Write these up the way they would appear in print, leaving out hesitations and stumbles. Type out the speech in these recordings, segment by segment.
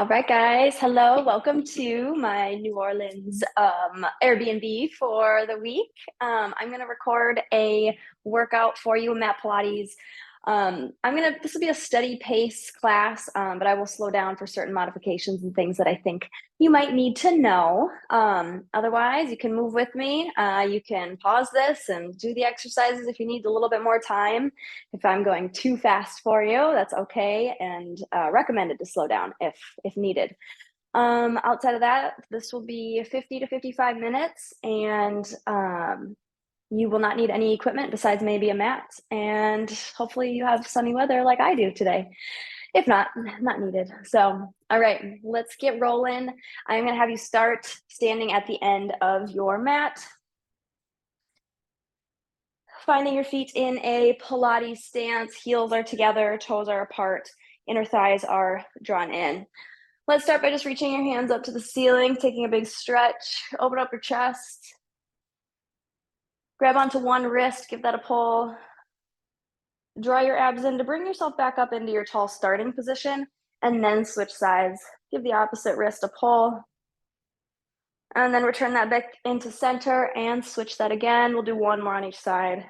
All right, guys. Hello. Welcome to my New Orleans Airbnb for the week. I'm going to record a workout for you, mat Pilates. This will be a steady pace class, but I will slow down for certain modifications and things that I think you might need to know. Otherwise, you can move with me. You can pause this and do the exercises if you need a little bit more time. If I'm going too fast for you, that's okay, and recommended to slow down if needed. Outside of that, this will be 50 to 55 minutes, and you will not need any equipment besides maybe a mat, and hopefully you have sunny weather like I do today. If not, not needed. So, all right, let's get rolling. I'm going to have you start standing at the end of your mat. Finding your feet in a Pilates stance, heels are together, toes are apart, inner thighs are drawn in. Let's start by just reaching your hands up to the ceiling, taking a big stretch, open up your chest. Grab onto one wrist, give that a pull. Draw your abs in to bring yourself back up into your tall starting position, and then switch sides. Give the opposite wrist a pull. And then return that back into center and switch that again. We'll do one more on each side.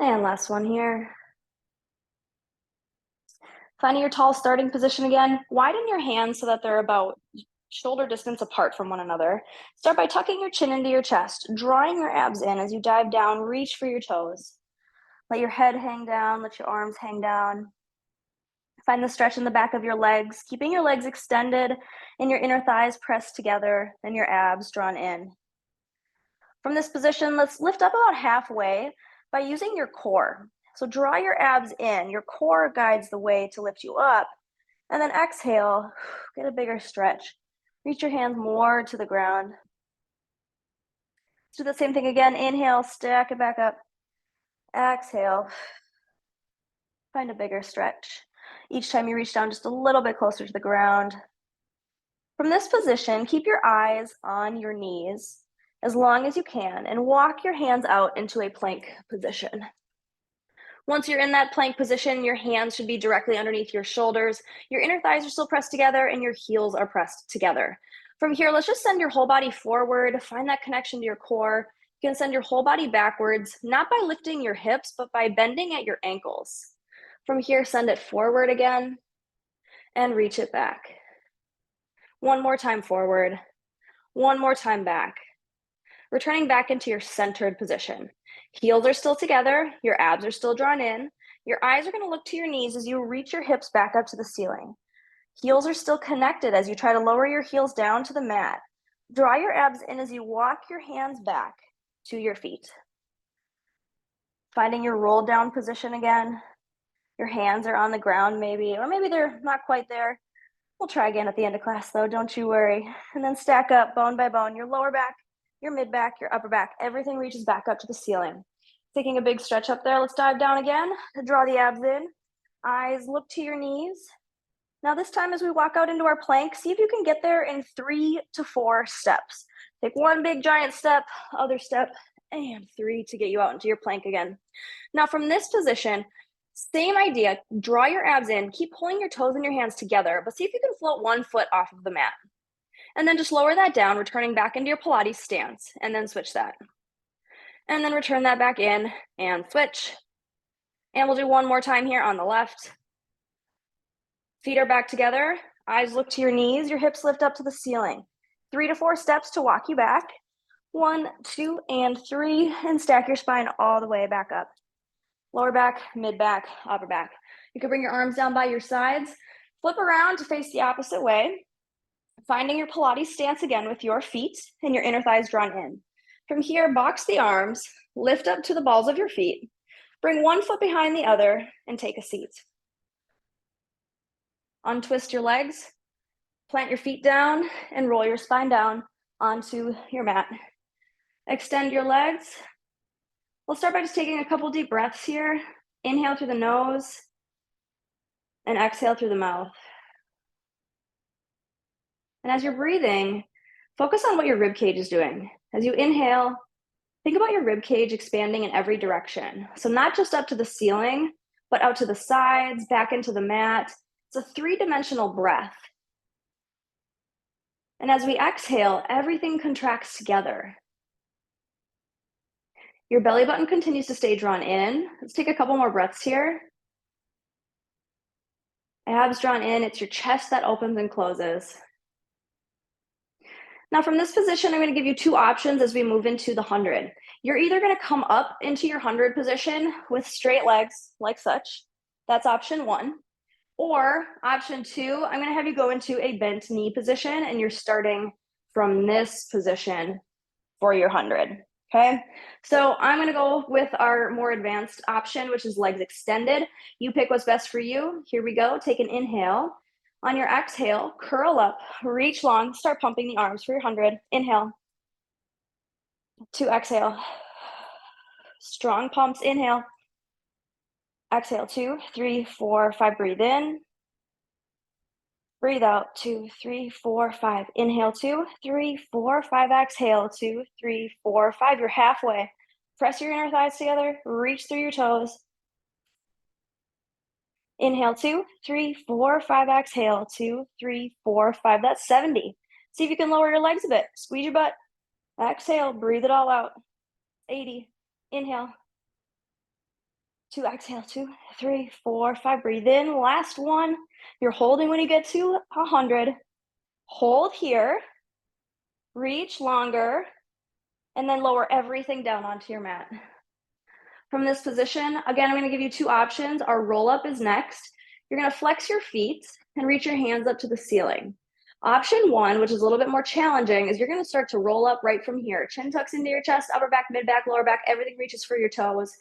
And last one here. Finding your tall starting position again. Widen your hands so that they're about shoulder distance apart from one another. Start by tucking your chin into your chest, drawing your abs in as you dive down. Reach for your toes. Let your head hang down, let your arms hang down. Find the stretch in the back of your legs, keeping your legs extended and your inner thighs pressed together and your abs drawn in. From this position, let's lift up about halfway by using your core. So draw your abs in. Your core guides the way to lift you up. And then exhale, get a bigger stretch. Reach your hands more to the ground. Let's do the same thing again. Inhale, stack it back up. Exhale, find a bigger stretch. Each time you reach down just a little bit closer to the ground. From this position, keep your eyes on your knees as long as you can and walk your hands out into a plank position. Once you're in that plank position, your hands should be directly underneath your shoulders. Your inner thighs are still pressed together and your heels are pressed together. From here, let's just send your whole body forward. Find that connection to your core. You can send your whole body backwards, not by lifting your hips, but by bending at your ankles. From here, send it forward again and reach it back. One more time forward. One more time back. Returning back into your centered position. Heels are still together. Your abs are still drawn in. Your eyes are going to look to your knees as you reach your hips back up to the ceiling. Heels are still connected as you try to lower your heels down to the mat. Draw your abs in as you walk your hands back to your feet. Finding your roll down position again. Your hands are on the ground maybe, or maybe they're not quite there. We'll try again at the end of class though, don't you worry. And then stack up bone by bone, your lower back, your mid back, your upper back. Everything reaches back up to the ceiling. Taking a big stretch up there. Let's dive down again. Draw the abs in. Eyes look to your knees. Now this time as we walk out into our plank, see if you can get there in 3 to 4 steps. Take one big giant step, other step, and 3 to get you out into your plank again. Now from this position, same idea, draw your abs in, keep pulling your toes and your hands together, but see if you can float one foot off of the mat. And then just lower that down, returning back into your Pilates stance, and then switch that. And then return that back in and switch. And we'll do one more time here on the left. Feet are back together, eyes look to your knees, your hips lift up to the ceiling. 3 to 4 steps to walk you back. 1, 2, and 3, and stack your spine all the way back up. Lower back, mid back, upper back. You can bring your arms down by your sides, flip around to face the opposite way, finding your Pilates stance again with your feet and your inner thighs drawn in. From here, box the arms, lift up to the balls of your feet, bring one foot behind the other, and take a seat. Untwist your legs, plant your feet down, and roll your spine down onto your mat. Extend your legs. We'll start by just taking a couple deep breaths here. Inhale through the nose and exhale through the mouth. And as you're breathing, focus on what your rib cage is doing. As you inhale, think about your rib cage expanding in every direction. So not just up to the ceiling, but out to the sides, back into the mat. It's It's a three-dimensional breath. And as we exhale, everything contracts together. Your belly button continues to stay drawn in. Let's take a couple more breaths here. Abs drawn in, it's your chest that opens and closes. Now from this position, I'm gonna give you two options as we move into the 100. You're either gonna come up into your 100 position with straight legs, like such. That's option one. Or option two, I'm gonna have you go into a bent knee position and you're starting from this position for your 100, okay? So I'm gonna go with our more advanced option, which is legs extended. You pick what's best for you. Here we go, take an inhale. On your exhale, curl up, reach long, start pumping the arms for your 100. Inhale. To exhale. Strong pumps, inhale. Exhale, 2, 3, 4, 5, breathe in. Breathe out, 2, 3, 4, 5. Inhale, 2, 3, 4, 5. Exhale, 2, 3, 4, 5. You're halfway. Press your inner thighs together, reach through your toes. Inhale, 2, 3, 4, 5. Exhale, 2, 3, 4, 5. That's 70. See if you can lower your legs a bit. Squeeze your butt. Exhale, breathe it all out. 80. Inhale. 2, exhale, 2, 3, 4, 5. Breathe in. Last one. You're holding when you get to 100. Hold here. Reach longer. And then lower everything down onto your mat. From this position, again, I'm going to give you two options. Our roll up is next. You're going to flex your feet and reach your hands up to the ceiling. Option one, which is a little bit more challenging, is you're going to start to roll up right from here. Chin tucks into your chest, upper back, mid back, lower back, everything reaches for your toes.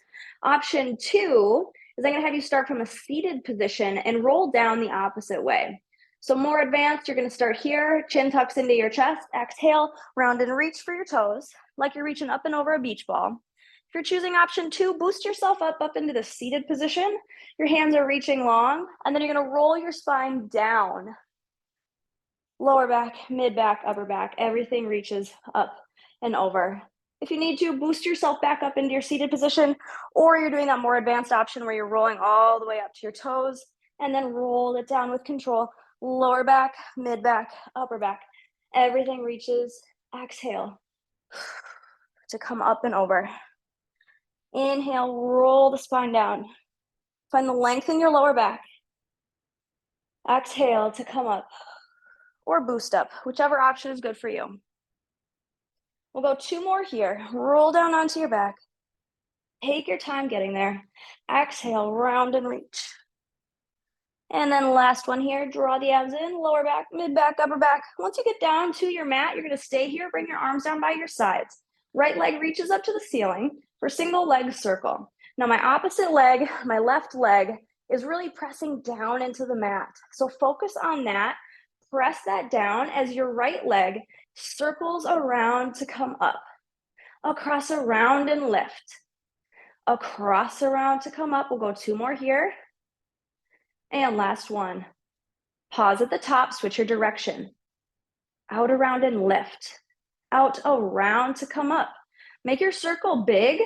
Option two is I'm going to have you start from a seated position and roll down the opposite way. So more advanced, you're going to start here, chin tucks into your chest, exhale, round and reach for your toes, like you're reaching up and over a beach ball. If you're choosing option two, boost yourself up into the seated position. Your hands are reaching long, and then you're going to roll your spine down. Lower back, mid back, upper back, everything reaches up and over. If you need to, boost yourself back up into your seated position, or you're doing that more advanced option where you're rolling all the way up to your toes, and then roll it down with control. Lower back, mid back, upper back, everything reaches. Exhale to come up and over. Inhale, roll the spine down. Find the length in your lower back. Exhale to come up or boost up, whichever option is good for you. We'll go two more here. Roll down onto your back. Take your time getting there. Exhale, round and reach. And then last one here, draw the abs in, lower back, mid back, upper back. Once you get down to your mat, you're gonna stay here, bring your arms down by your sides. Right leg reaches up to the ceiling for single leg circle. Now my opposite leg, my left leg, is really pressing down into the mat. So focus on that. Press that down as your right leg circles around to come up. Across, around, and lift. Across, around to come up. We'll go two more here. And last one. Pause at the top, switch your direction. Out, around, and lift. Out, around to come up. Make your circle big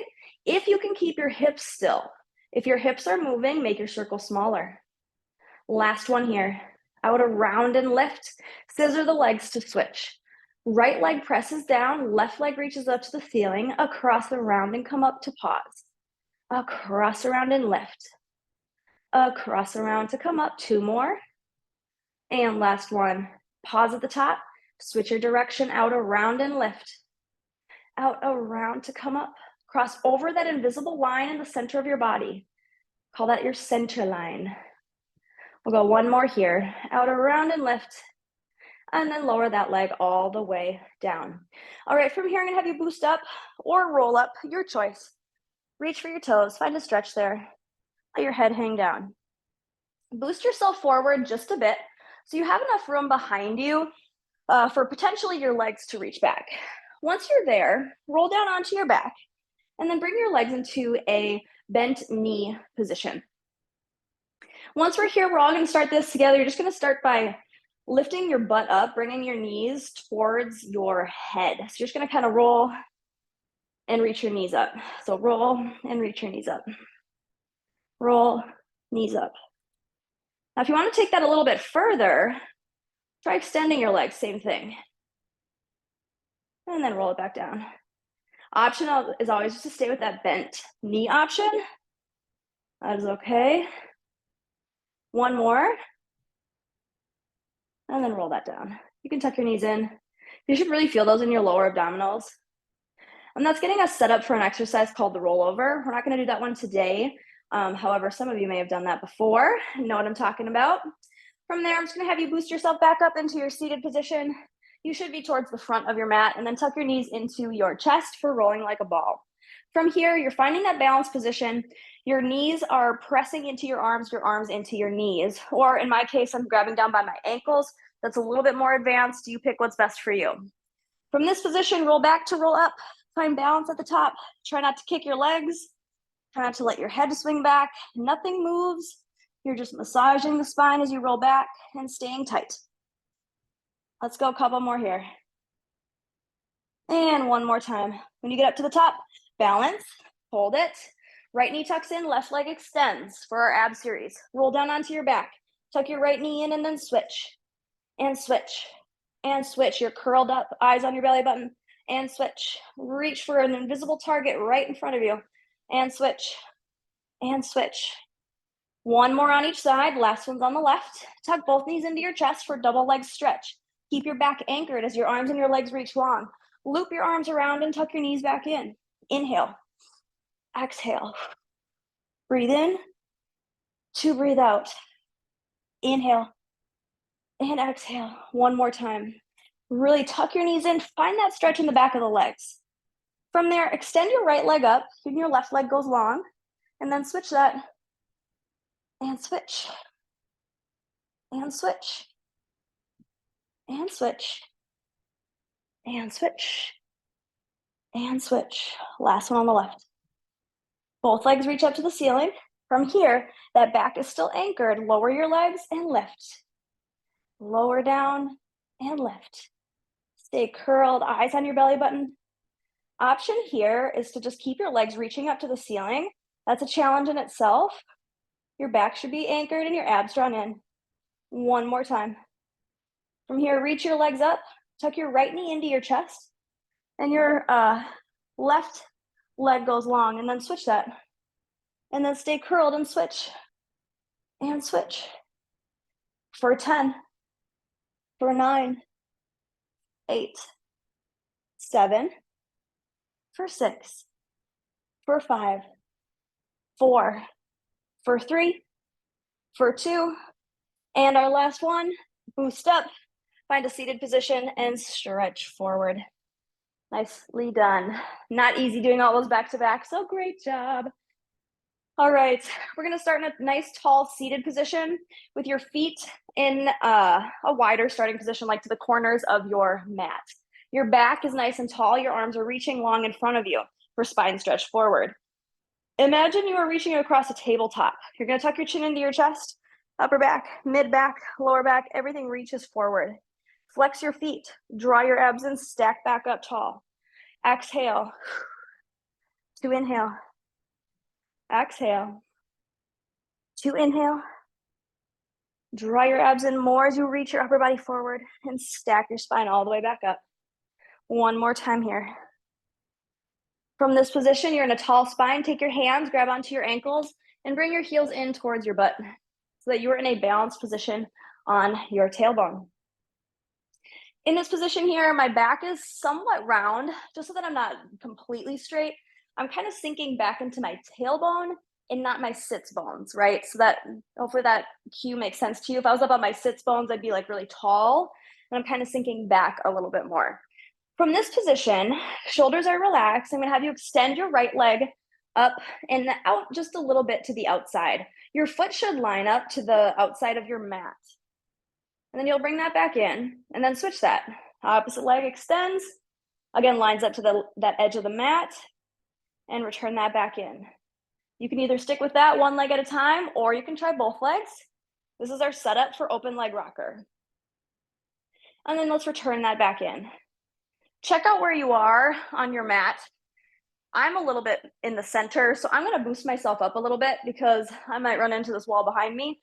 if you can keep your hips still. If your hips are moving, make your circle smaller. Last one here. Out, around, and lift. Scissor the legs to switch. Right leg presses down, left leg reaches up to the ceiling, across, around, and come up to pause. Across, around, and lift. Across, around to come up. Two more. And last one. Pause at the top. Switch your direction. Out, around, and lift. Out, around to come up. Cross over that invisible line in the center of your body. Call that your center line. We'll go one more here. Out, around, and lift. And then lower that leg all the way down. All right, from here, I'm gonna have you boost up or roll up, your choice. Reach for your toes, find a stretch there. Let your head hang down. Boost yourself forward just a bit so you have enough room behind you for potentially your legs to reach back. Once you're there, roll down onto your back and then bring your legs into a bent knee position. Once we're here, we're all gonna start this together. You're just gonna start by lifting your butt up, bringing your knees towards your head. So you're just gonna kind of roll and reach your knees up. So roll and reach your knees up. Roll, knees up. Now, if you want to take that a little bit further, try extending your legs, same thing. And then roll it back down. Option is always just to stay with that bent knee option. That is okay. One more. And then roll that down. You can tuck your knees in. You should really feel those in your lower abdominals. And that's getting us set up for an exercise called the rollover. We're not going to do that one today. However, some of you may have done that before and know what I'm talking about. From there, I'm just going to have you boost yourself back up into your seated position. You should be towards the front of your mat, and then tuck your knees into your chest for rolling like a ball. From here, you're finding that balanced position. Your knees are pressing into your arms into your knees. Or in my case, I'm grabbing down by my ankles. That's a little bit more advanced. You pick what's best for you. From this position, roll back to roll up. Find balance at the top. Try not to kick your legs. Try not to let your head swing back. Nothing moves. You're just massaging the spine as you roll back and staying tight. Let's go a couple more here. And one more time. When you get up to the top, balance, hold it. Right knee tucks in, left leg extends for our ab series. Roll down onto your back. Tuck your right knee in and then switch. And switch. And switch. You're curled up, eyes on your belly button. And switch. Reach for an invisible target right in front of you. And switch. And switch. One more on each side. Last one's on the left. Tuck both knees into your chest for double leg stretch. Keep your back anchored as your arms and your legs reach long. Loop your arms around and tuck your knees back in. Inhale. Exhale. Breathe in. 2, breathe out. Inhale. And exhale. One more time. Really tuck your knees in. Find that stretch in the back of the legs. From there, extend your right leg up. And your left leg goes long. And then switch that. And switch. And switch. And switch. And switch. And switch. Last one on the left. Both legs reach up to the ceiling. From here, that back is still anchored. Lower your legs and lift. Lower down and lift. Stay curled, eyes on your belly button. Option here is to just keep your legs reaching up to the ceiling. That's a challenge in itself. Your back should be anchored and your abs drawn in. One more time. From here, reach your legs up. Tuck your right knee into your chest. And your left leg goes long, and then switch that. And then stay curled and switch. And switch. For 10. For 9. 8. 7. For 6. For 5. 4. For 3. For 2. And our last one, boost up. Find a seated position and stretch forward. Nicely done. Not easy doing all those back to back, so great job. All right, we're gonna start in a nice tall seated position with your feet in a wider starting position, like to the corners of your mat. Your back is nice and tall, your arms are reaching long in front of you for spine stretch forward. Imagine you are reaching across a tabletop. You're gonna tuck your chin into your chest, upper back, mid back, lower back, everything reaches forward. Flex your feet, draw your abs in, stack back up tall. Exhale. To inhale. Exhale. To inhale. Draw your abs in more as you reach your upper body forward and stack your spine all the way back up. One more time here. From this position, you're in a tall spine. Take your hands, grab onto your ankles, and bring your heels in towards your butt so that you are in a balanced position on your tailbone. In this position here, my back is somewhat round, just so that I'm not completely straight. I'm kind of sinking back into my tailbone and not my sits bones, right? So that hopefully that cue makes sense to you. If I was up on my sits bones, I'd be like really tall, and I'm kind of sinking back a little bit more. From this position, shoulders are relaxed. I'm gonna have you extend your right leg up and out just a little bit to the outside. Your foot should line up to the outside of your mat. And then you'll bring that back in and then switch that. Opposite leg extends, again, lines up to that edge of the mat, and return that back in. You can either stick with that one leg at a time, or you can try both legs. This is our setup for open leg rocker. And then let's return that back in. Check out where you are on your mat. I'm a little bit in the center, so I'm gonna boost myself up a little bit because I might run into this wall behind me.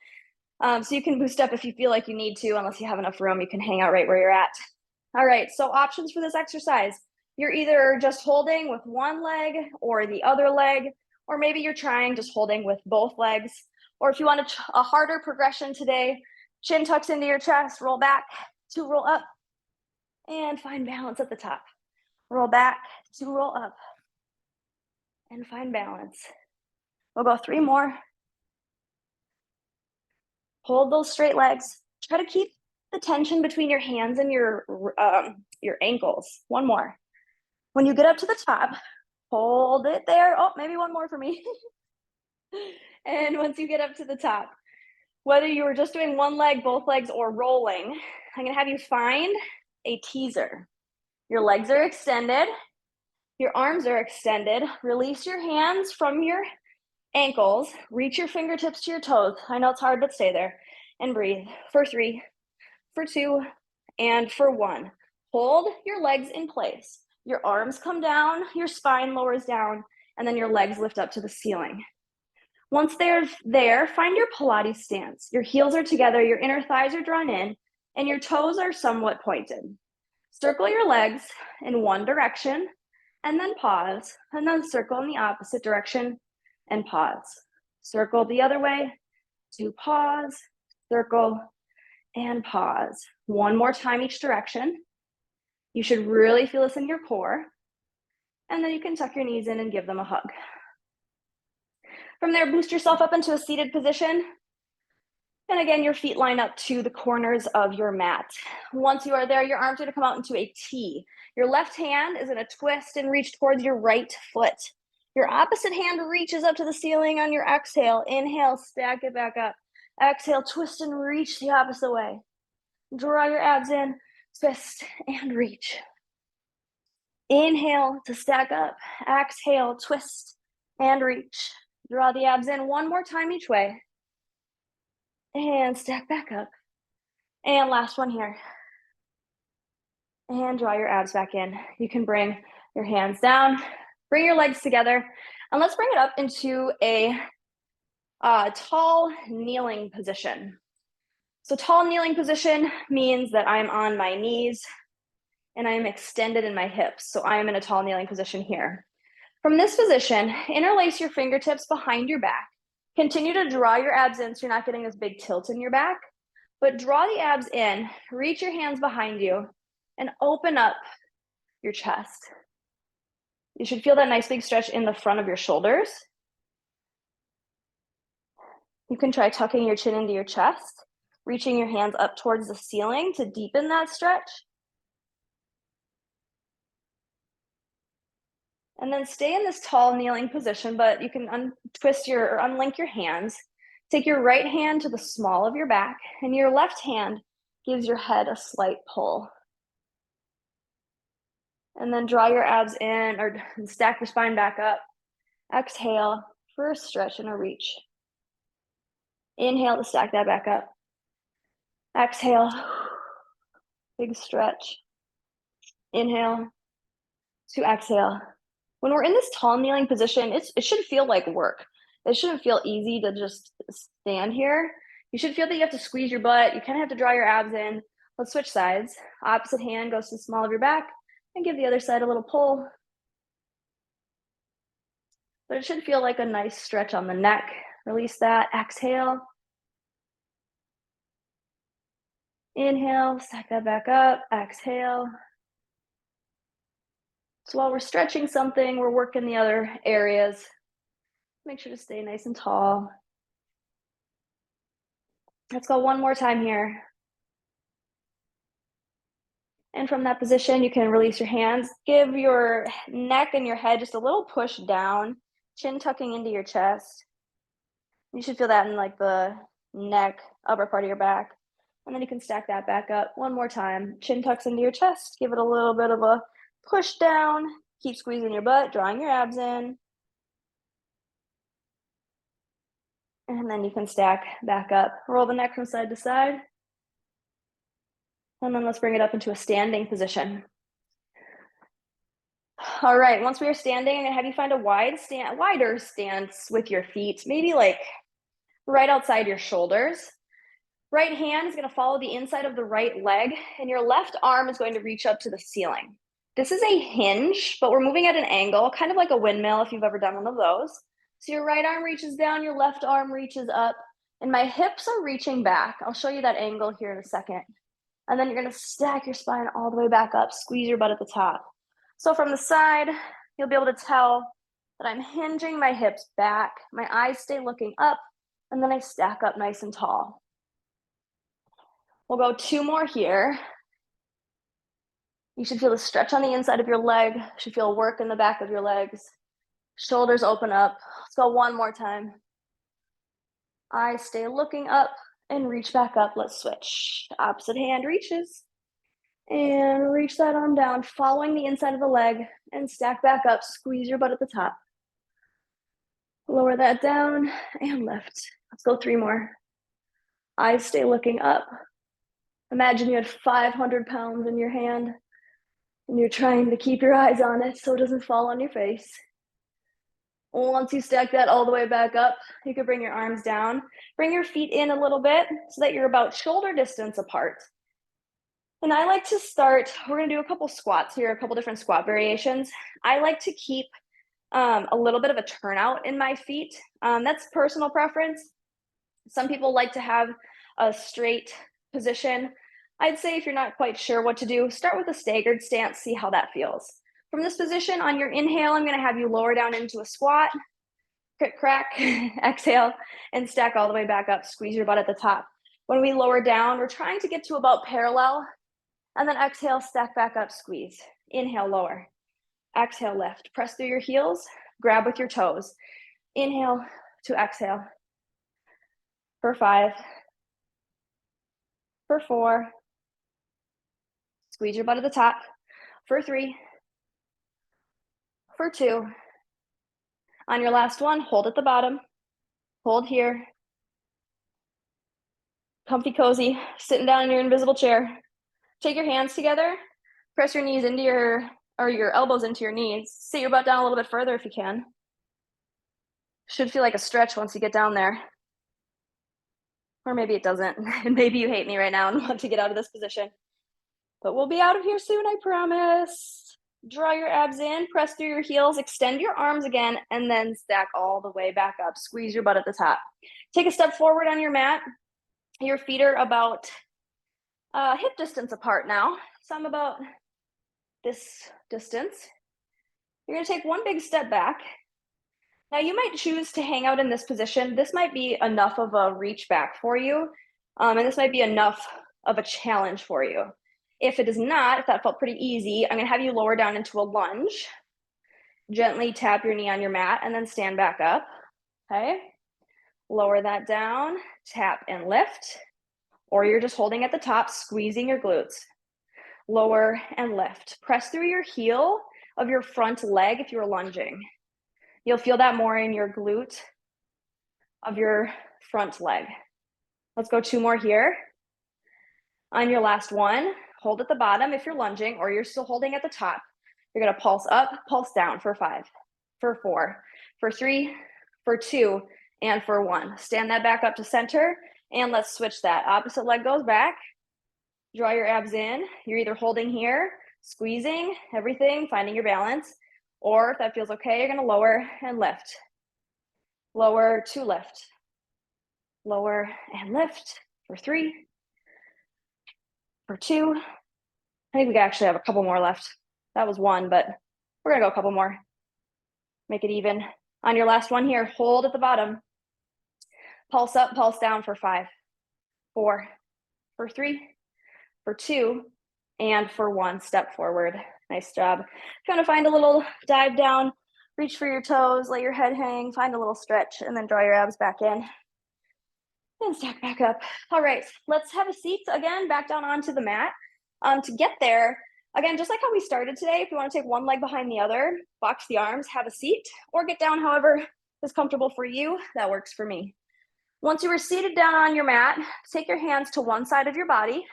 So you can boost up if you feel like you need to, unless you have enough room, you can hang out right where you're at. All right, so options for this exercise. You're either just holding with one leg or the other leg, or maybe you're trying just holding with both legs. Or if you want a harder progression today, chin tucks into your chest, roll back to roll up, and find balance at the top. Roll back to roll up, and find balance. We'll go 3 more. Hold those straight legs. Try to keep the tension between your hands and your ankles. 1 more. When you get up to the top, hold it there. Oh, maybe 1 more for me. And once you get up to the top, whether you were just doing 1 leg, both legs, or rolling, I'm gonna have you find a teaser. Your legs are extended, your arms are extended. Release your hands from your ankles, reach your fingertips to your toes. I know it's hard, but stay there and breathe. For 3, for 2, and for 1. Hold your legs in place. Your arms come down, your spine lowers down, and then your legs lift up to the ceiling. Once they're there, find your Pilates stance. Your heels are together, your inner thighs are drawn in, and your toes are somewhat pointed. Circle your legs in one direction, and then pause, and then circle in the opposite direction and pause. Circle the other way to pause, circle, and pause. 1 more time each direction. You should really feel this in your core. And then you can tuck your knees in and give them a hug. From there, boost yourself up into a seated position. And again, your feet line up to the corners of your mat. Once you are there, your arms are gonna come out into a T. Your left hand is gonna twist and reach towards your right foot. Your opposite hand reaches up to the ceiling on your exhale. Inhale, stack it back up. Exhale, twist and reach the opposite way. Draw your abs in, twist and reach. Inhale to stack up. Exhale, twist and reach. Draw the abs in 1 more time each way. And stack back up. And last one here. And draw your abs back in. You can bring your hands down, bring your legs together, and let's bring it up into a tall kneeling position. So tall kneeling position means that I'm on my knees and I'm extended in my hips. So I am in a tall kneeling position here. From this position, interlace your fingertips behind your back. Continue to draw your abs in so you're not getting this big tilt in your back, but draw the abs in, reach your hands behind you, and open up your chest. You should feel that nice big stretch in the front of your shoulders. You can try tucking your chin into your chest, reaching your hands up towards the ceiling to deepen that stretch. And then stay in this tall kneeling position, but you can untwist or unlink your hands. Take your right hand to the small of your back, and your left hand gives your head a slight pull. And then draw your abs in or stack your spine back up. Exhale for a stretch and a reach. Inhale to stack that back up. Exhale, big stretch. Inhale to exhale. When we're in this tall kneeling position, it should feel like work. It shouldn't feel easy to just stand here. You should feel that you have to squeeze your butt. You kind of have to draw your abs in. Let's switch sides. Opposite hand goes to the small of your back and give the other side a little pull. But it should feel like a nice stretch on the neck. Release that. Exhale. Inhale, stack that back up. Exhale. So while we're stretching something, we're working the other areas. Make sure to stay nice and tall. Let's go 1 more time here. And from that position, you can release your hands. Give your neck and your head just a little push down, chin tucking into your chest. You should feel that in like the neck, upper part of your back. And then you can stack that back up 1 more time. Chin tucks into your chest. Give it a little bit of a push down. Keep squeezing your butt, drawing your abs in. And then you can stack back up. Roll the neck from side to side. And then let's bring it up into a standing position. All right, once we are standing, I'm gonna have you find a wider stance with your feet, maybe like right outside your shoulders. Right hand is going to follow the inside of the right leg, and your left arm is going to reach up to the ceiling. This is a hinge, but we're moving at an angle, kind of like a windmill if you've ever done one of those. So your right arm reaches down, your left arm reaches up, and my hips are reaching back. I'll show you that angle here in a second. And then you're going to stack your spine all the way back up, squeeze your butt at the top. So from the side, you'll be able to tell that I'm hinging my hips back, my eyes stay looking up, and then I stack up nice and tall. We'll go 2 more here. You should feel a stretch on the inside of your leg. You should feel work in the back of your legs. Shoulders open up. Let's go 1 more time. Eyes stay looking up and reach back up. Let's switch. Opposite hand reaches. And reach that arm down, following the inside of the leg, and stack back up. Squeeze your butt at the top. Lower that down and lift. Let's go 3 more. Eyes stay looking up. Imagine you had 500 pounds in your hand and you're trying to keep your eyes on it so it doesn't fall on your face. Once you stack that all the way back up, you can bring your arms down. Bring your feet in a little bit so that you're about shoulder distance apart. And I like to start, we're going to do a couple squats here, a couple different squat variations. I like to keep a little bit of a turnout in my feet. That's personal preference. Some people like to have a straight position. I'd say if you're not quite sure what to do, start with a staggered stance, see how that feels. From this position, on your inhale, I'm going to have you lower down into a squat, crack, exhale, and stack all the way back up. Squeeze your butt at the top. When we lower down, we're trying to get to about parallel, and then exhale, stack back up, squeeze. Inhale, lower. Exhale, lift. Press through your heels, grab with your toes. Inhale to exhale. For 5. For 4. Squeeze your butt at the top. For 3. For 2. On your last one, hold at the bottom. Hold here. Comfy, cozy, sitting down in your invisible chair. Take your hands together. Press your knees into your elbows into your knees. Sit your butt down a little bit further if you can. Should feel like a stretch once you get down there. Or maybe it doesn't. Maybe you hate me right now and want to get out of this position. But we'll be out of here soon, I promise. Draw your abs in, press through your heels, extend your arms again, and then stack all the way back up. Squeeze your butt at the top. Take a step forward on your mat. Your feet are about hip distance apart now. So I'm about this distance. You're going to take one big step back. Now you might choose to hang out in this position. This might be enough of a reach back for you, and this might be enough of a challenge for you. If it is not, if that felt pretty easy, I'm going to have you lower down into a lunge. Gently tap your knee on your mat and then stand back up. Okay. Lower that down, tap and lift, or you're just holding at the top, squeezing your glutes. Lower and lift. Press through your heel of your front leg if you're lunging. You'll feel that more in your glute of your front leg. Let's go 2 more here. On your last one, hold at the bottom if you're lunging, or you're still holding at the top. You're going to pulse up, pulse down for 5, for 4, for 3, for 2, and for 1. Stand that back up to center, and let's switch that. Opposite leg goes back. Draw your abs in. You're either holding here, squeezing everything, finding your balance, or if that feels okay, you're going to lower and lift. Lower to lift. Lower and lift for 3, for 2. I think we actually have a couple more left. That was 1, but we're going to go a couple more. Make it even. On your last one here, hold at the bottom. Pulse up, pulse down for 5, 4, for 3, for 2, and for 1. Step forward. Nice job. If you want to find a little dive down, reach for your toes, let your head hang, find a little stretch, and then draw your abs back in. And stack back up. All right, let's have a seat again, back down onto the mat. To get there, again, just like how we started today, if you want to take one leg behind the other, box the arms, have a seat, or get down however is comfortable for you. That works for me. Once you are seated down on your mat, take your hands to one side of your body,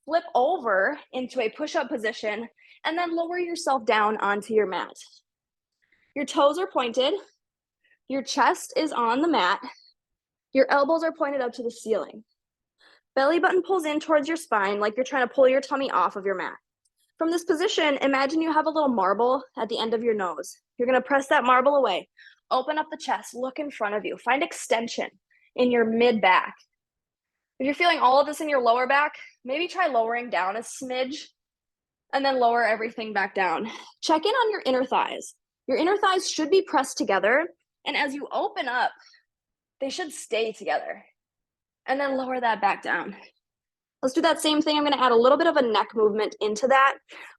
flip over into a push-up position, and then lower yourself down onto your mat. Your toes are pointed, your chest is on the mat, your elbows are pointed up to the ceiling. Belly button pulls in towards your spine like you're trying to pull your tummy off of your mat. From this position, imagine you have a little marble at the end of your nose. You're gonna press that marble away. Open up the chest, look in front of you. Find extension in your mid back. If you're feeling all of this in your lower back, maybe try lowering down a smidge and then lower everything back down. Check in on your inner thighs. Your inner thighs should be pressed together, and as you open up, they should stay together. And then lower that back down. Let's do that same thing. I'm gonna add a little bit of a neck movement into that.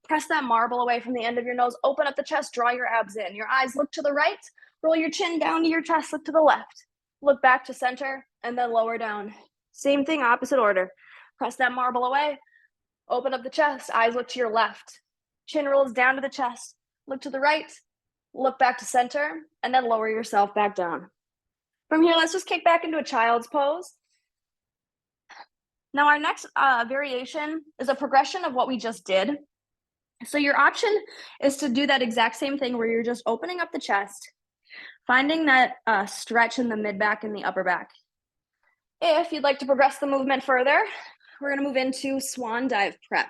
Press that marble away from the end of your nose, open up the chest, draw your abs in. Your eyes look to the right, roll your chin down to your chest, look to the left. Look back to center, and then lower down. Same thing, opposite order. Press that marble away, open up the chest, eyes look to your left. Chin rolls down to the chest, look to the right, look back to center, and then lower yourself back down. From here, let's just kick back into a child's pose. Now our next variation is a progression of what we just did. So your option is to do that exact same thing where you're just opening up the chest, finding that stretch in the mid back and the upper back. If you'd like to progress the movement further, we're gonna move into swan dive prep.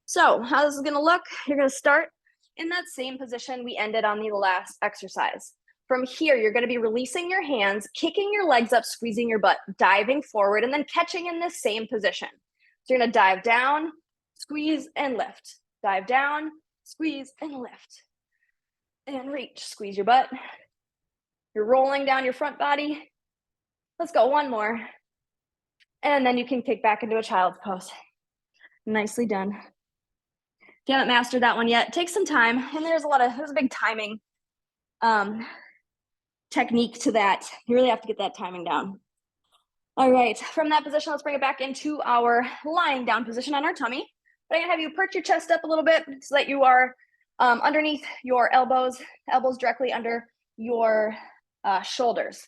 So how this is gonna look, you're gonna start in that same position we ended on the last exercise. From here, you're gonna be releasing your hands, kicking your legs up, squeezing your butt, diving forward, and then catching in this same position. So you're gonna dive down, squeeze, and lift. Dive down, squeeze, and lift. And reach, squeeze your butt. You're rolling down your front body. Let's go, one more. And then you can kick back into a child's pose. Nicely done. If you haven't mastered that one yet, take some time. And there's a big timing technique to that. You really have to get that timing down. All right, from that position, let's bring it back into our lying down position on our tummy. But I'm gonna have you perch your chest up a little bit so that you are underneath your elbows directly under your shoulders.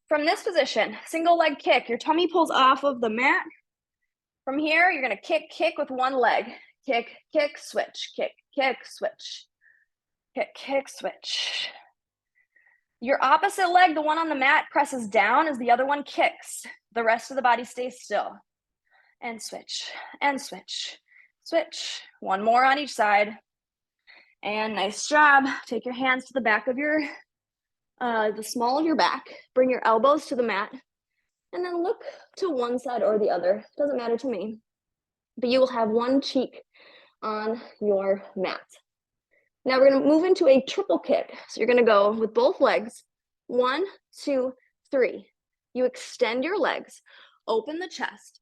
From this position, single leg kick, your tummy pulls off of the mat. From here, you're gonna kick with one leg. Kick, kick, switch, kick, kick, switch. Kick, kick, switch. Your opposite leg, the one on the mat, presses down as the other one kicks. The rest of the body stays still. And switch, and switch, switch. One more on each side. And nice job. Take your hands to the back of your, the small of your back. Bring your elbows to the mat. And then look to one side or the other. Doesn't matter to me. But you will have one cheek on your mat. Now we're gonna move into a triple kick. So you're gonna go with both legs. 1, 2, 3. You extend your legs, open the chest,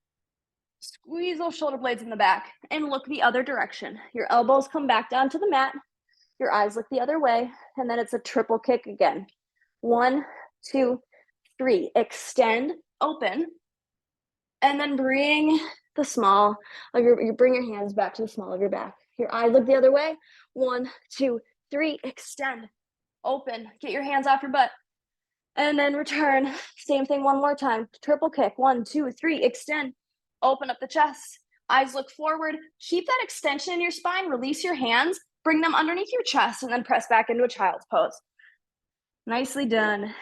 squeeze those shoulder blades in the back, and look the other direction. Your elbows come back down to the mat, your eyes look the other way, and then it's a triple kick again. 1, 2, 3. Extend, open, and then bring the small of you bring your hands back to the small of your back. Your eyes look the other way. 1, 2, 3. Extend, open, get your hands off your butt, and then return. Same thing one more time. Triple kick. 1, 2, 3. Extend, open up the chest. Eyes look forward. Keep that extension in your spine. Release your hands. Bring them underneath your chest, and then press back into a child's pose. Nicely done.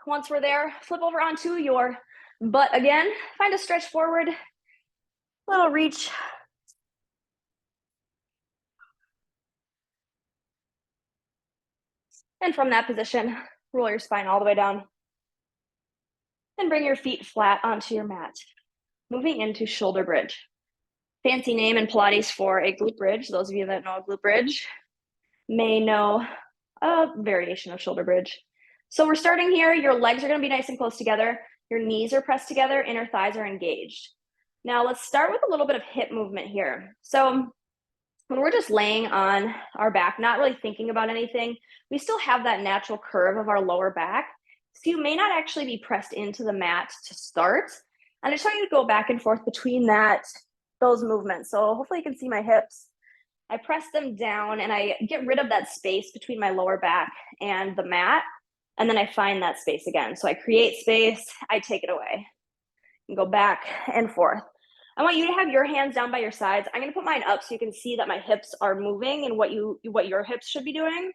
Once we're there, flip over onto your butt again. Find a stretch forward, little reach. And from that position, roll your spine all the way down. And bring your feet flat onto your mat. Moving into shoulder bridge. Fancy name in Pilates for a glute bridge. Those of you that know a glute bridge may know a variation of shoulder bridge. So we're starting here. Your legs are gonna be nice and close together. Your knees are pressed together, inner thighs are engaged. Now let's start with a little bit of hip movement here. So when we're just laying on our back, not really thinking about anything, we still have that natural curve of our lower back. So you may not actually be pressed into the mat to start. And I just want you to go back and forth between those movements. So hopefully you can see my hips. I press them down and I get rid of that space between my lower back and the mat. And then I find that space again. So I create space, I take it away and go back and forth. I want you to have your hands down by your sides. I'm gonna put mine up so you can see that my hips are moving and what your hips should be doing.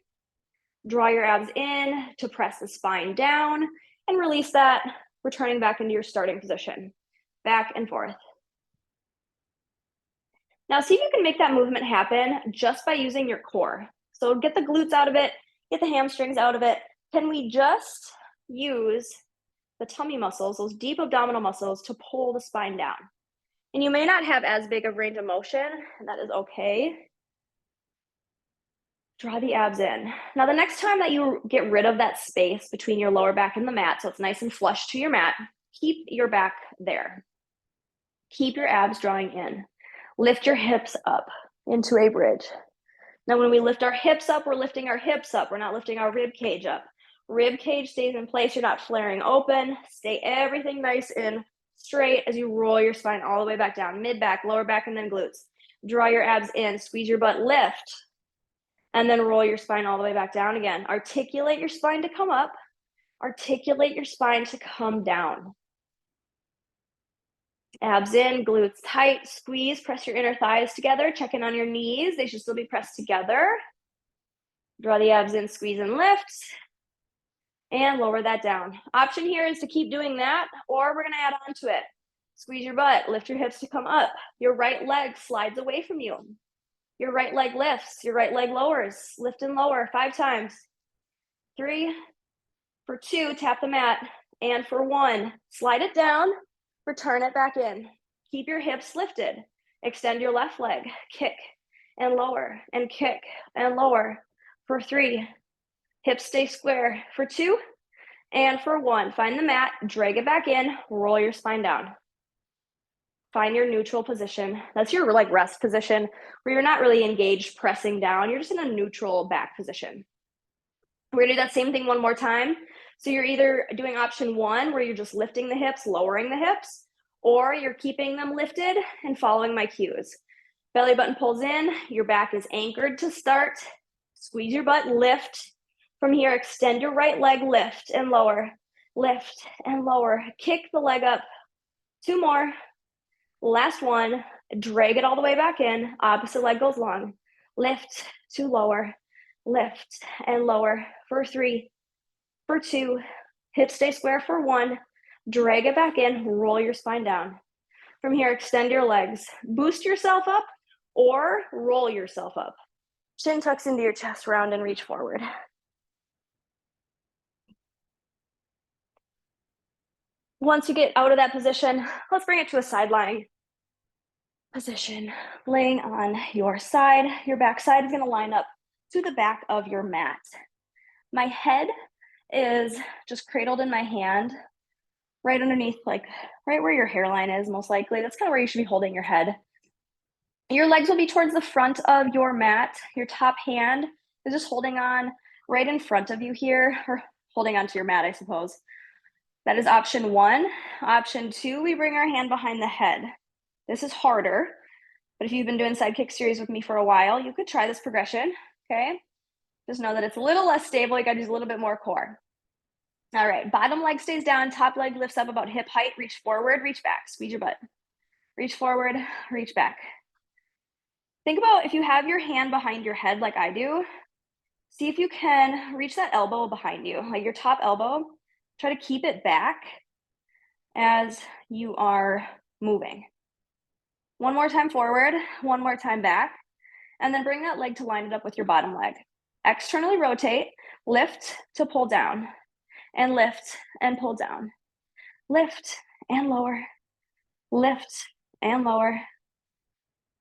Draw your abs in to press the spine down and release that. returning back into your starting position. Back and forth. Now see if you can make that movement happen just by using your core. So get the glutes out of it, get the hamstrings out of it. Can we just use the tummy muscles, those deep abdominal muscles, to pull the spine down? And you may not have as big of range of motion, and that is okay. Draw the abs in. Now, the next time that you get rid of that space between your lower back and the mat, so it's nice and flush to your mat, keep your back there. Keep your abs drawing in. Lift your hips up into a bridge. Now, when we lift our hips up, we're lifting our hips up. We're not lifting our rib cage up. Rib cage stays in place. You're not flaring open. Stay everything nice and straight as you roll your spine all the way back down. Mid back, lower back, and then glutes. Draw your abs in. Squeeze your butt, lift. And then roll your spine all the way back down again. Articulate your spine to come up. Articulate your spine to come down. Abs in, glutes tight, squeeze, press your inner thighs together. Check in on your knees. They should still be pressed together. Draw the abs in, squeeze and lift. And lower that down. Option here is to keep doing that, or we're gonna add on to it. Squeeze your butt, lift your hips to come up. Your right leg slides away from you. Your right leg lifts, your right leg lowers. Lift and lower 5 times. 3, for 2, tap the mat. And for 1, slide it down, return it back in. Keep your hips lifted. Extend your left leg, kick and lower, and kick and lower. For 3, hips stay square. For 2, and for 1, find the mat, drag it back in, roll your spine down. Find your neutral position. That's your like rest position where you're not really engaged pressing down. You're just in a neutral back position. We're gonna do that same thing one more time. So you're either doing option 1 where you're just lifting the hips, lowering the hips, or you're keeping them lifted and following my cues. Belly button pulls in, your back is anchored to start. Squeeze your butt, lift. From here, extend your right leg, lift and lower. Lift and lower. Kick the leg up. 2 more. Last one, drag it all the way back in. Opposite leg goes long. Lift to lower, lift and lower. For 3, for 2, hips stay square for 1. Drag it back in, roll your spine down. From here, extend your legs. Boost yourself up or roll yourself up. Chin tucks into your chest, round and reach forward. Once you get out of that position, let's bring it to a side lying position. Laying on your side, your back side is going to line up to the back of your mat. My head is just cradled in my hand, right underneath, like right where your hairline is, most likely. That's kind of where you should be holding your head. Your legs will be towards the front of your mat. Your top hand is just holding on right in front of you here, or holding onto your mat, I suppose. That is option 1. Option 2, we bring our hand behind the head. This is harder, but if you've been doing side kick series with me for a while, you could try this progression, okay? Just know that it's a little less stable. You gotta use a little bit more core. All right, bottom leg stays down, top leg lifts up about hip height, reach forward, reach back, squeeze your butt. Reach forward, reach back. Think about if you have your hand behind your head like I do, see if you can reach that elbow behind you, like your top elbow. Try to keep it back as you are moving. One more time forward, one more time back, and then bring that leg to line it up with your bottom leg. Externally rotate, lift to pull down, and lift and pull down. Lift and lower, lift and lower.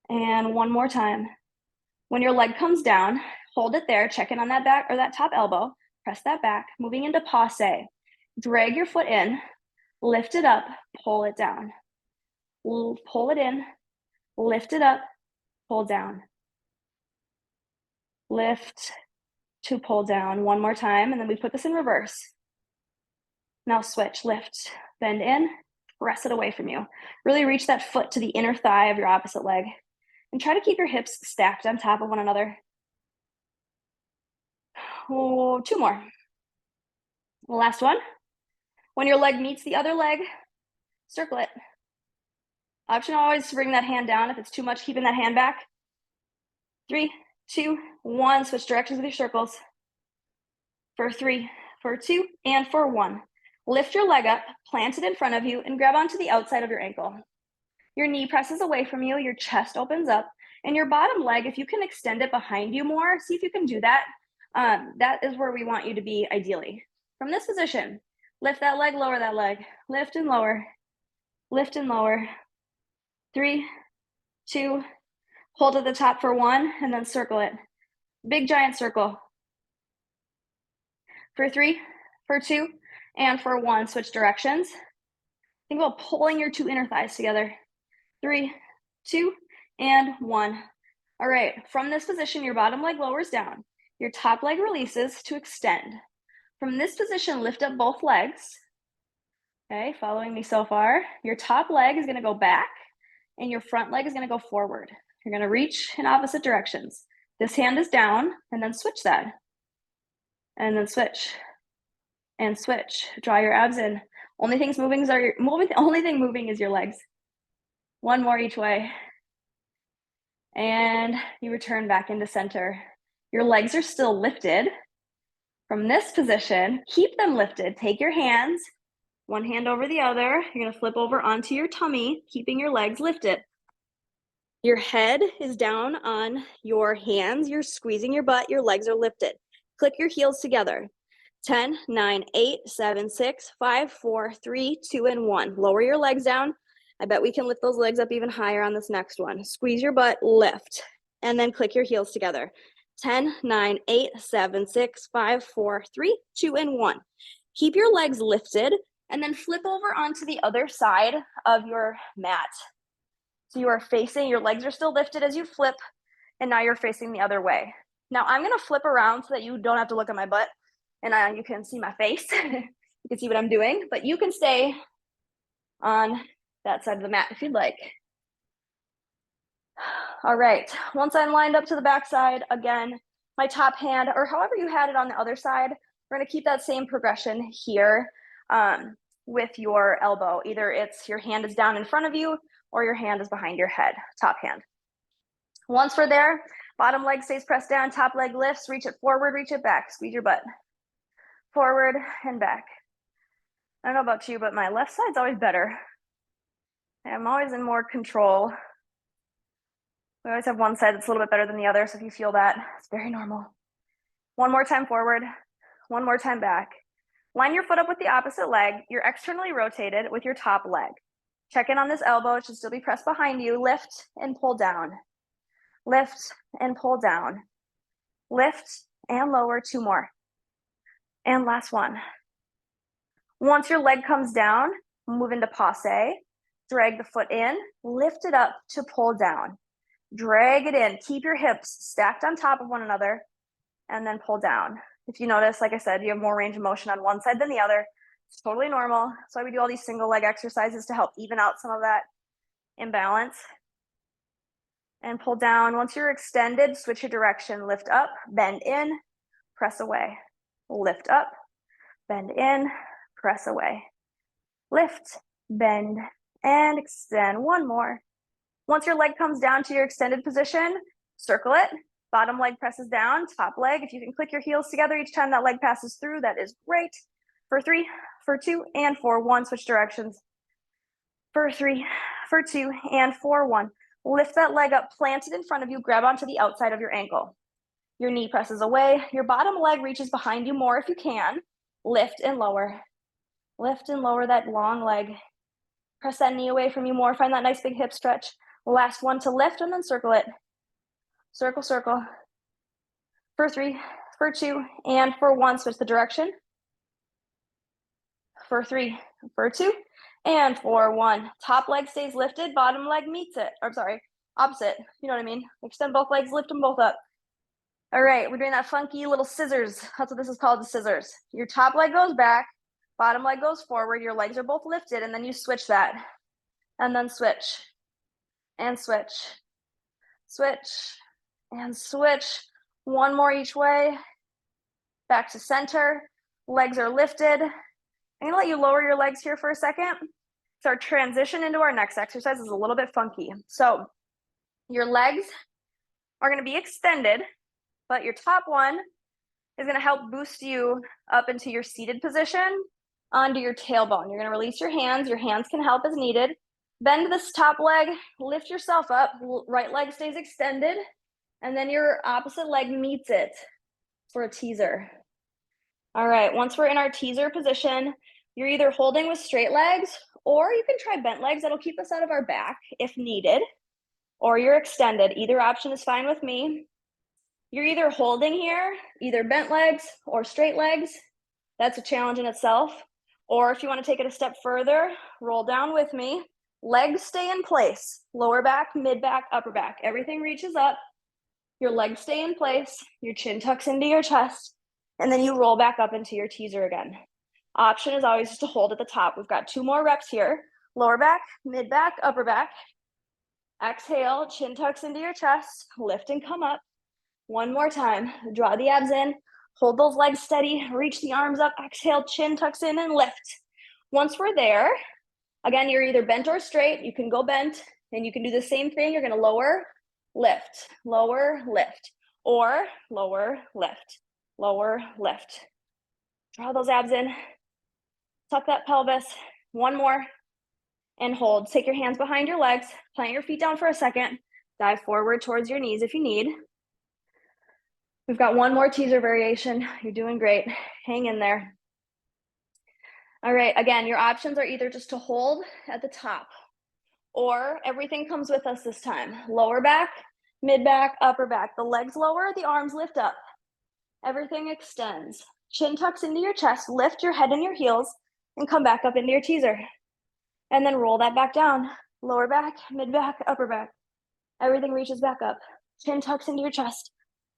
And one more time. When your leg comes down, hold it there, check in on that back or that top elbow, press that back, moving into passe. Drag your foot in, lift it up, pull it down. Pull it in, lift it up, pull down. Lift to pull down. One more time, and then we put this in reverse. Now switch, lift, bend in, press it away from you. Really reach that foot to the inner thigh of your opposite leg. And try to keep your hips stacked on top of one another. Oh, 2 more. Last one. When your leg meets the other leg, circle it. Option always to bring that hand down. If it's too much, keeping that hand back. 3, 2, 1. Switch directions with your circles. For 3, for 2, and for 1. Lift your leg up, plant it in front of you, and grab onto the outside of your ankle. Your knee presses away from you, your chest opens up, and your bottom leg, if you can extend it behind you more, see if you can do that. That is where we want you to be ideally. From this position, lift that leg, lower that leg, lift and lower, lift and lower. 3, 2, hold at the top for 1, and then circle it. Big giant circle. For 3, for 2, and for 1, switch directions. Think about pulling your 2 inner thighs together. 3, 2, and 1. All right, from this position, your bottom leg lowers down. Your top leg releases to extend. From this position, lift up both legs. Okay, following me so far. Your top leg is gonna go back, and your front leg is gonna go forward. You're gonna reach in opposite directions. This hand is down, and then switch that. And then switch. And switch. Draw your abs in. Only thing moving is your legs. 1 more each way. And you return back into center. Your legs are still lifted. From this position, keep them lifted. Take your hands, one hand over the other. You're gonna flip over onto your tummy, keeping your legs lifted. Your head is down on your hands. You're squeezing your butt. Your legs are lifted. Click your heels together. 10, 9, 8, 7, 6, 5, 4, 3, 2, and 1. Lower your legs down. I bet we can lift those legs up even higher on this next one. Squeeze your butt, lift, and then click your heels together. 10, 9, 8, 7, 6, 5, 4, 3, 2, and 1. Keep your legs lifted, and then flip over onto the other side of your mat. So you are facing, your legs are still lifted as you flip, and now you're facing the other way. Now I'm gonna flip around so that you don't have to look at my butt, and you can see my face. You can see what I'm doing, but you can stay on that side of the mat if you'd like. All right, once I'm lined up to the back side, again, my top hand, or however you had it on the other side, we're gonna keep that same progression here with your elbow. Either it's your hand is down in front of you or your hand is behind your head, top hand. Once we're there, bottom leg stays pressed down, top leg lifts, reach it forward, reach it back, squeeze your butt. Forward and back. I don't know about you, but my left side's always better. I'm always in more control. We always have one side that's a little bit better than the other, so if you feel that, it's very normal. 1 more time forward, 1 more time back. Line your foot up with the opposite leg. You're externally rotated with your top leg. Check in on this elbow. It should still be pressed behind you. Lift and pull down. Lift and pull down. Lift and lower. 2 more. And last one. Once your leg comes down, move into passe. Drag the foot in. Lift it up to pull down. Drag it in. Keep your hips stacked on top of one another, and then pull down. If you notice, like I said, you have more range of motion on one side than the other. It's totally normal. That's why we do all these single leg exercises to help even out some of that imbalance. And pull down. Once you're extended, switch your direction. Lift up, bend in, press away. Lift up, bend in, press away. Lift, bend, and extend. 1 more. Once your leg comes down to your extended position, circle it. Bottom leg presses down, top leg. If you can click your heels together each time that leg passes through, that is great. For 3, for 2, and for 1, switch directions. For 3, for 2, and for 1. Lift that leg up, plant it in front of you, grab onto the outside of your ankle. Your knee presses away, your bottom leg reaches behind you more if you can. Lift and lower. Lift and lower that long leg. Press that knee away from you more, find that nice big hip stretch. Last one to lift and then circle it. Circle, circle. For 3, for 2, and for 1, switch the direction. For 3, for 2, and for 1. Top leg stays lifted, bottom leg meets it. Or sorry, opposite, you know what I mean? Extend both legs, lift them both up. All right, we're doing that funky little scissors. That's what this is called, the scissors. Your top leg goes back, bottom leg goes forward, your legs are both lifted, and then you switch that. And then switch, and switch, switch, and switch. 1 more each way. Back to center. Legs are lifted. I'm gonna let you lower your legs here for a second. So our transition into our next exercise is a little bit funky. So your legs are gonna be extended, but your top one is gonna help boost you up into your seated position. onto your tailbone. You're gonna release your hands. Your hands can help as needed. Bend this top leg, lift yourself up, right leg stays extended, and then your opposite leg meets it for a teaser. All right, once we're in our teaser position, you're either holding with straight legs, or you can try bent legs. That'll keep us out of our back if needed, or you're extended. Either option is fine with me. You're either holding here, either bent legs or straight legs. That's a challenge in itself. Or if you want to take it a step further, roll down with me. Legs stay in place. Lower back, mid back, upper back. Everything reaches up. Your legs stay in place. Your chin tucks into your chest. And then you roll back up into your teaser again. Option is always just to hold at the top. We've got 2 more reps here. Lower back, mid back, upper back. Exhale, chin tucks into your chest. Lift and come up. One more time. Draw the abs in. Hold those legs steady. Reach the arms up. Exhale, chin tucks in and lift. Once we're there, again, you're either bent or straight. You can go bent, and you can do the same thing. You're going to lower, lift, or lower, lift. Draw those abs in. Tuck that pelvis. One more, and hold. Take your hands behind your legs. Plant your feet down for a second. Dive forward towards your knees if you need. We've got one more teaser variation. You're doing great. Hang in there. All right, again, your options are either just to hold at the top, or everything comes with us this time. Lower back, mid back, upper back. The legs lower, the arms lift up. Everything extends. Chin tucks into your chest, lift your head and your heels, and come back up into your teaser. And then roll that back down. Lower back, mid back, upper back. Everything reaches back up. Chin tucks into your chest.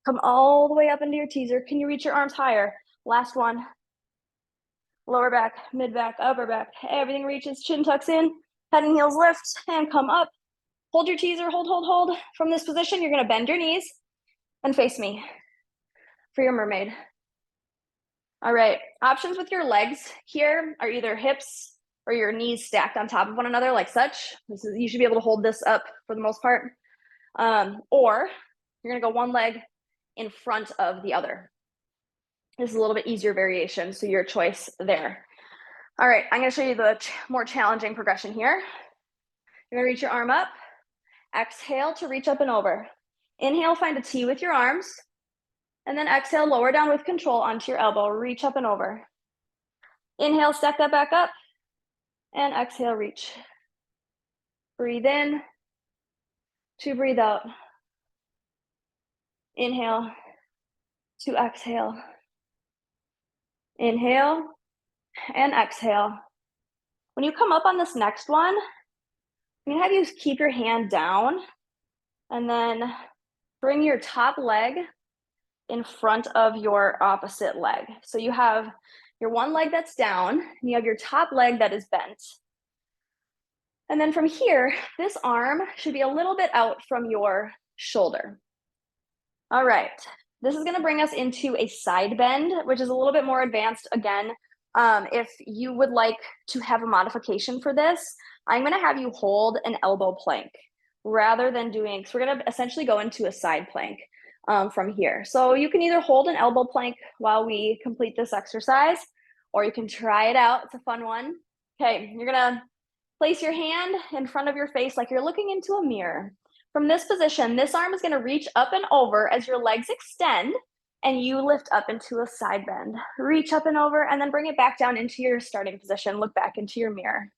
Come all the way up into your teaser. Can you reach your arms higher? Last one. Lower back, mid back, upper back. Everything reaches, chin tucks in, head and heels lift, and come up. Hold your teaser, hold. From this position, you're gonna bend your knees and face me for your mermaid. All right, options with your legs here are either hips or your knees stacked on top of one another like such. You should be able to hold this up for the most part. Or you're gonna go one leg in front of the other. This is a little bit easier variation, so your choice there. All right, I'm gonna show you the more challenging progression here. You're gonna reach your arm up. Exhale to reach up and over. Inhale, find a T with your arms. And then exhale, lower down with control onto your elbow. Reach up and over. Inhale, stack that back up. And exhale, reach. Breathe in. 2, breathe out. Inhale. 2, exhale. Inhale and exhale. When you come up on this next one, I'm gonna have you keep your hand down and then bring your top leg in front of your opposite leg. So you have your one leg that's down, and you have your top leg that is bent. And then from here, this arm should be a little bit out from your shoulder. All right, this is gonna bring us into a side bend, which is a little bit more advanced. Again, if you would like to have a modification for this, I'm gonna have you hold an elbow plank rather than doing, so we're gonna essentially go into a side plank from here. So you can either hold an elbow plank while we complete this exercise, or you can try it out. It's a fun one. Okay, you're gonna place your hand in front of your face like you're looking into a mirror. From this position, this arm is gonna reach up and over as your legs extend and you lift up into a side bend. Reach up and over and then bring it back down into your starting position. Look back into your mirror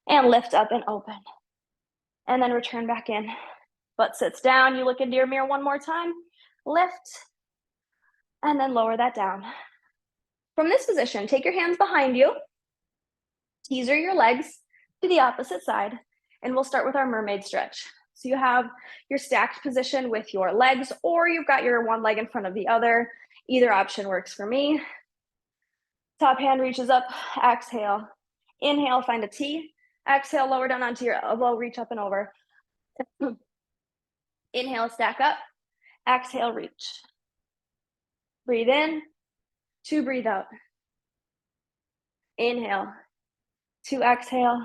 and lift up and open. And then return back in. Butt sits down, you look into your mirror one more time, lift, and then lower that down. From this position, take your hands behind you, teaser your legs to the opposite side, and we'll start with our mermaid stretch. So you have your stacked position with your legs, or you've got your one leg in front of the other. Either option works for me. Top hand reaches up, exhale. Inhale, find a T. Exhale, lower down onto your elbow, reach up and over. Inhale, stack up. Exhale, reach. Breathe in. 2, breathe out. Inhale. 2, exhale.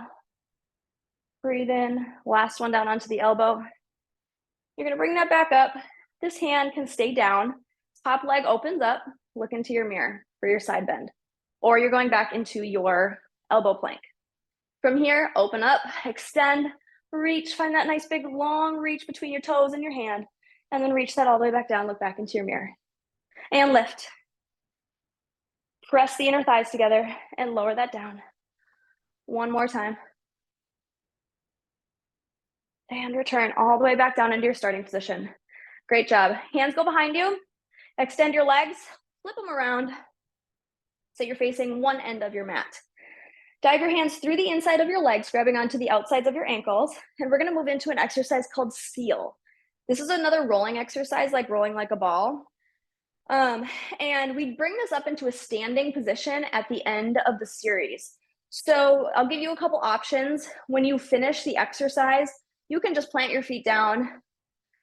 Breathe in. Last one down onto the elbow. You're gonna bring that back up. This hand can stay down. Top leg opens up. Look into your mirror for your side bend. or you're going back into your elbow plank. From here, open up, extend, reach, find that nice big long reach between your toes and your hand, and then reach that all the way back down, look back into your mirror. And lift. Press the inner thighs together and lower that down. One more time. And return all the way back down into your starting position. Great job. Hands go behind you. Extend your legs, flip them around so you're facing one end of your mat. Dive your hands through the inside of your legs, grabbing onto the outsides of your ankles, and we're gonna move into an exercise called seal. This is another rolling exercise, like rolling like a ball. And we bring this up into a standing position at the end of the series. So I'll give you a couple options. When you finish the exercise, you can just plant your feet down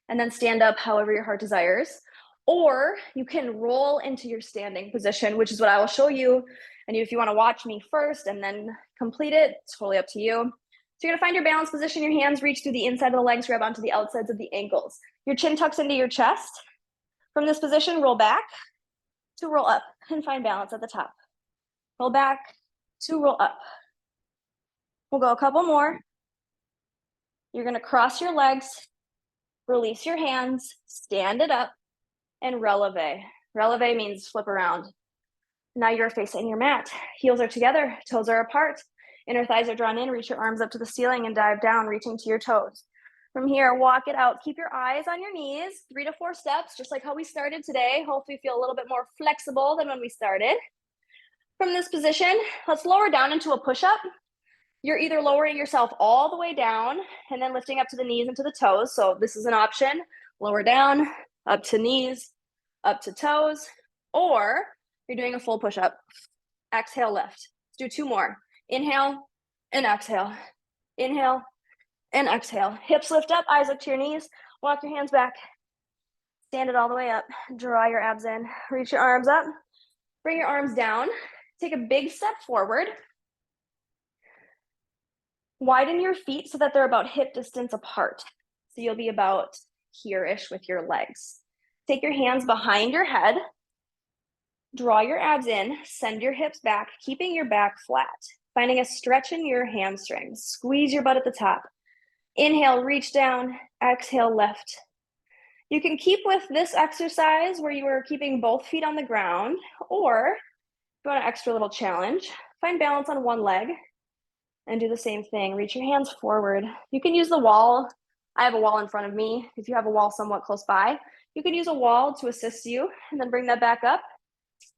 and then stand up however your heart desires. Or you can roll into your standing position, which is what I will show you. And if you want to watch me first and then complete it, it's totally up to you. So you're going to find your balance position. Your hands reach through the inside of the legs, grab onto the outsides of the ankles. Your chin tucks into your chest. From this position, roll back to roll up and find balance at the top. Roll back to roll up. We'll go a couple more. You're going to cross your legs, release your hands, stand it up, and releve. Releve means flip around. Now you're facing your mat. Heels are together, toes are apart. Inner thighs are drawn in, reach your arms up to the ceiling and dive down, reaching to your toes. From here, walk it out. Keep your eyes on your knees, 3 to 4 steps, just like how we started today. Hopefully you feel a little bit more flexible than when we started. From this position, let's lower down into a push-up. You're either lowering yourself all the way down and then lifting up to the knees and to the toes. So this is an option. Lower down, up to knees, up to toes, or you're doing a full push-up. Exhale, lift. Let's do 2 more. Inhale and exhale. Inhale and exhale. Hips lift up, eyes up to your knees. Walk your hands back. Stand it all the way up. Draw your abs in. Reach your arms up. Bring your arms down. Take a big step forward. Widen your feet so that they're about hip distance apart. So you'll be about here-ish with your legs. Take your hands behind your head. Draw your abs in. Send your hips back, keeping your back flat. Finding a stretch in your hamstrings. Squeeze your butt at the top. Inhale, reach down. Exhale, lift. You can keep with this exercise where you are keeping both feet on the ground, or if you want an extra little challenge, find balance on one leg and do the same thing. Reach your hands forward. You can use the wall. I have a wall in front of me. If you have a wall somewhat close by, you can use a wall to assist you and then bring that back up.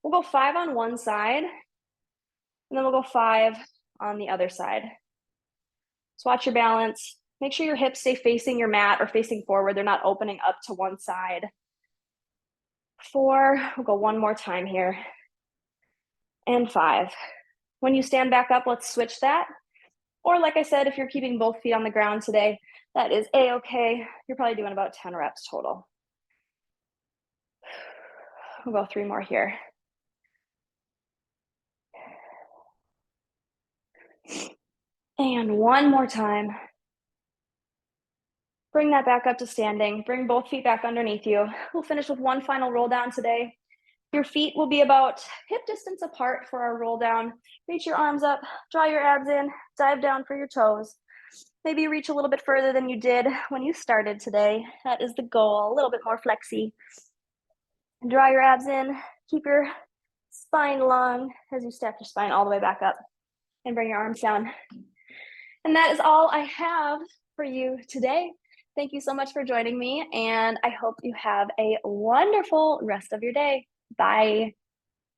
We'll go 5 on one side, and then we'll go 5 on the other side. So watch your balance. Make sure your hips stay facing your mat or facing forward. They're not opening up to one side. 4, we'll go 1 more time here. And 5. When you stand back up, let's switch that. Or like I said, if you're keeping both feet on the ground today, that is a-okay. You're probably doing about 10 reps total. We'll go 3 more here. And 1 more time. Bring that back up to standing. Bring both feet back underneath you. We'll finish with 1 final roll down today. Your feet will be about hip distance apart for our roll down. Reach your arms up, draw your abs in, dive down for your toes. Maybe reach a little bit further than you did when you started today. That is the goal, a little bit more flexy. Draw your abs in, keep your spine long as you stack your spine all the way back up and bring your arms down. And that is all I have for you today. Thank you so much for joining me, and I hope you have a wonderful rest of your day. Bye.